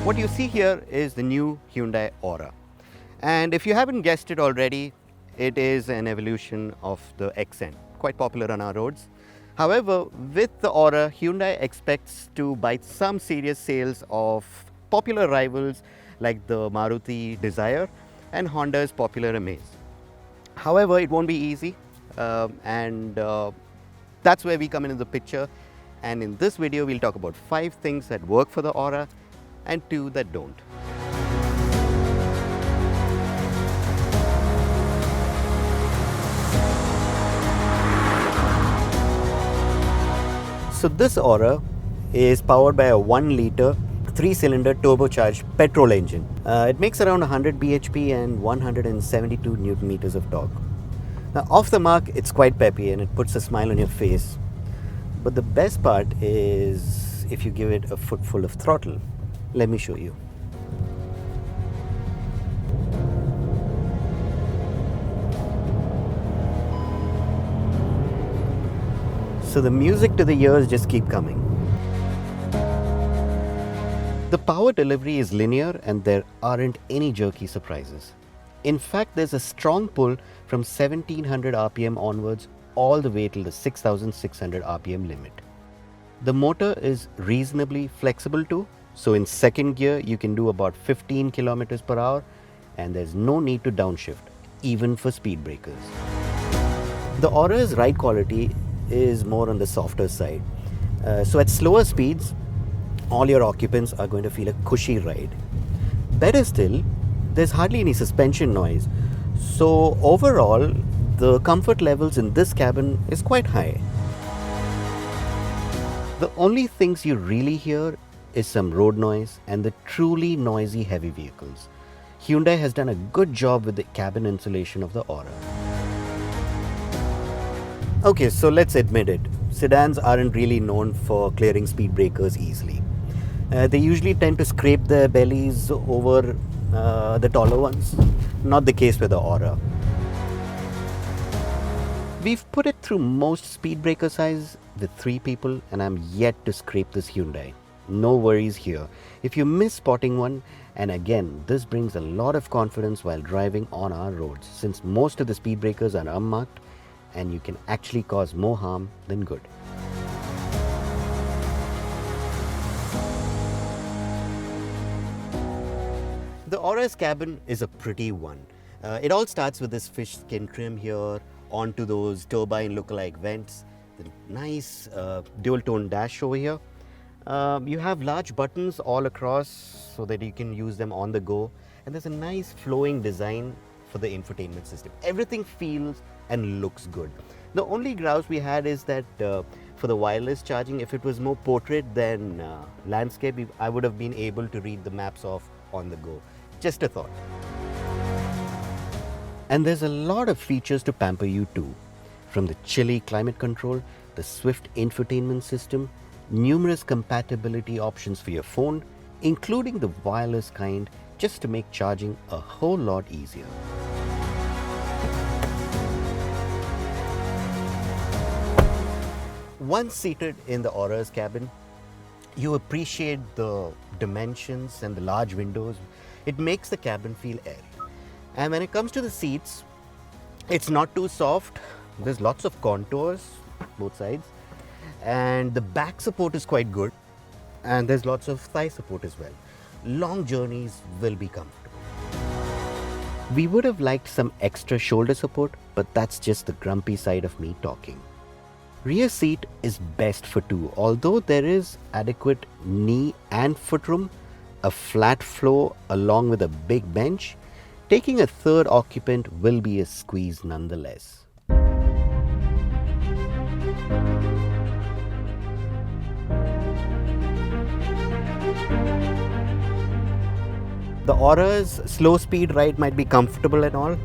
What you see here is the new Hyundai Aura. And if you haven't guessed it already, it is an evolution of the XN, quite popular on our roads. However, with the Aura, Hyundai expects to bite some serious sales of popular rivals like the Maruti Dzire and Honda's popular Amaze. However, it won't be easy, and that's where we come into the picture. And in this video, we'll talk about 5 things that work for the Aura and 2 that don't. So this Aura is powered by a 1-liter 3-cylinder turbocharged petrol engine. It makes around 100 bhp and 172 newton meters of torque. Now off the mark, it's quite peppy and it puts a smile on your face. But the best part is if you give it a footful of throttle. Let me show you. So the music to the ears just keep coming. The power delivery is linear and there aren't any jerky surprises. In fact, there's a strong pull from 1700 RPM onwards all the way till the 6600 RPM limit. The motor is reasonably flexible too. So in second gear, you can do about 15 kilometers per hour and there's no need to downshift, even for speed breakers. The Aura's ride quality is more on the softer side. So at slower speeds, all your occupants are going to feel a cushy ride. Better still, there's hardly any suspension noise. So overall, the comfort levels in this cabin is quite high. The only things you really hear is some road noise and the truly noisy heavy vehicles. Hyundai has done a good job with the cabin insulation of the Aura. Okay, so let's admit it. Sedans aren't really known for clearing speed breakers easily. They usually tend to scrape their bellies over the taller ones. Not the case with the Aura. We've put it through most speed breaker size with 3 people and I'm yet to scrape this Hyundai. No worries here if you miss spotting one, and again, this brings a lot of confidence while driving on our roads since most of the speed breakers are unmarked and you can actually cause more harm than good. The Aura's cabin is a pretty one. It all starts with this fish skin trim here onto those turbine lookalike vents, the nice dual tone dash over here. You have large buttons all across so that you can use them on the go, and there's a nice flowing design for the infotainment system. Everything feels and looks good. The only grouse we had is that for the wireless charging, if it was more portrait than landscape, I would have been able to read the maps off on the go. Just a thought. And there's a lot of features to pamper you too. From the chilly climate control, the swift infotainment system, numerous compatibility options for your phone, including the wireless kind, just to make charging a whole lot easier. Once seated in the Aura's cabin, you appreciate the dimensions and the large windows. It makes the cabin feel airy. And when it comes to the seats, it's not too soft. There's lots of contours, both sides. And the back support is quite good. And there's lots of thigh support as well. Long journeys will be comfortable. We would have liked some extra shoulder support, but that's just the grumpy side of me talking. Rear seat is best for 2, although there is adequate knee and foot room, a flat floor along with a big bench. Taking a third occupant will be a squeeze nonetheless. The Aura's slow speed ride might be comfortable and all.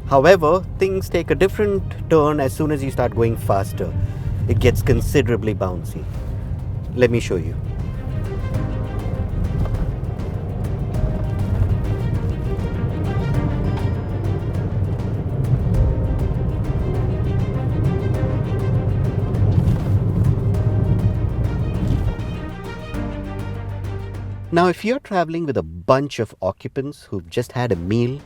However, things take a different turn as soon as you start going faster. It gets considerably bouncy. Let me show you. Now, if you're traveling with a bunch of occupants who've just had a meal,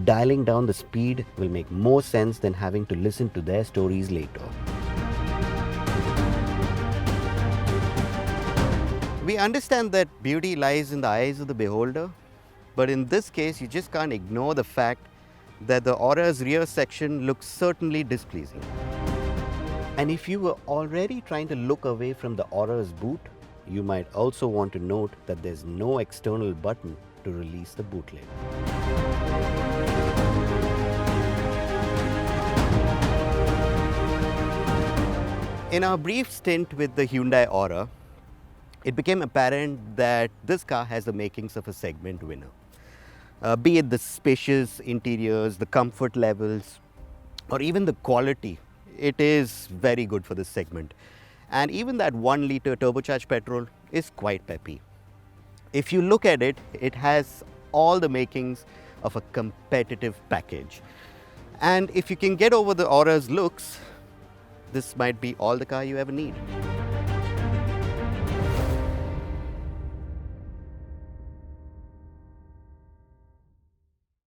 dialing down the speed will make more sense than having to listen to their stories later. We understand that beauty lies in the eyes of the beholder, but in this case, you just can't ignore the fact that the Aura's rear section looks certainly displeasing. And if you were already trying to look away from the Aura's boot, you might also want to note that there's no external button to release the boot lid. In our brief stint with the Hyundai Aura, it became apparent that this car has the makings of a segment winner. Be it the spacious interiors, the comfort levels, or even the quality, it is very good for this segment. And even that 1 liter turbocharged petrol is quite peppy. If you look at it, it has all the makings of a competitive package. And if you can get over the Aura's looks, this might be all the car you ever need.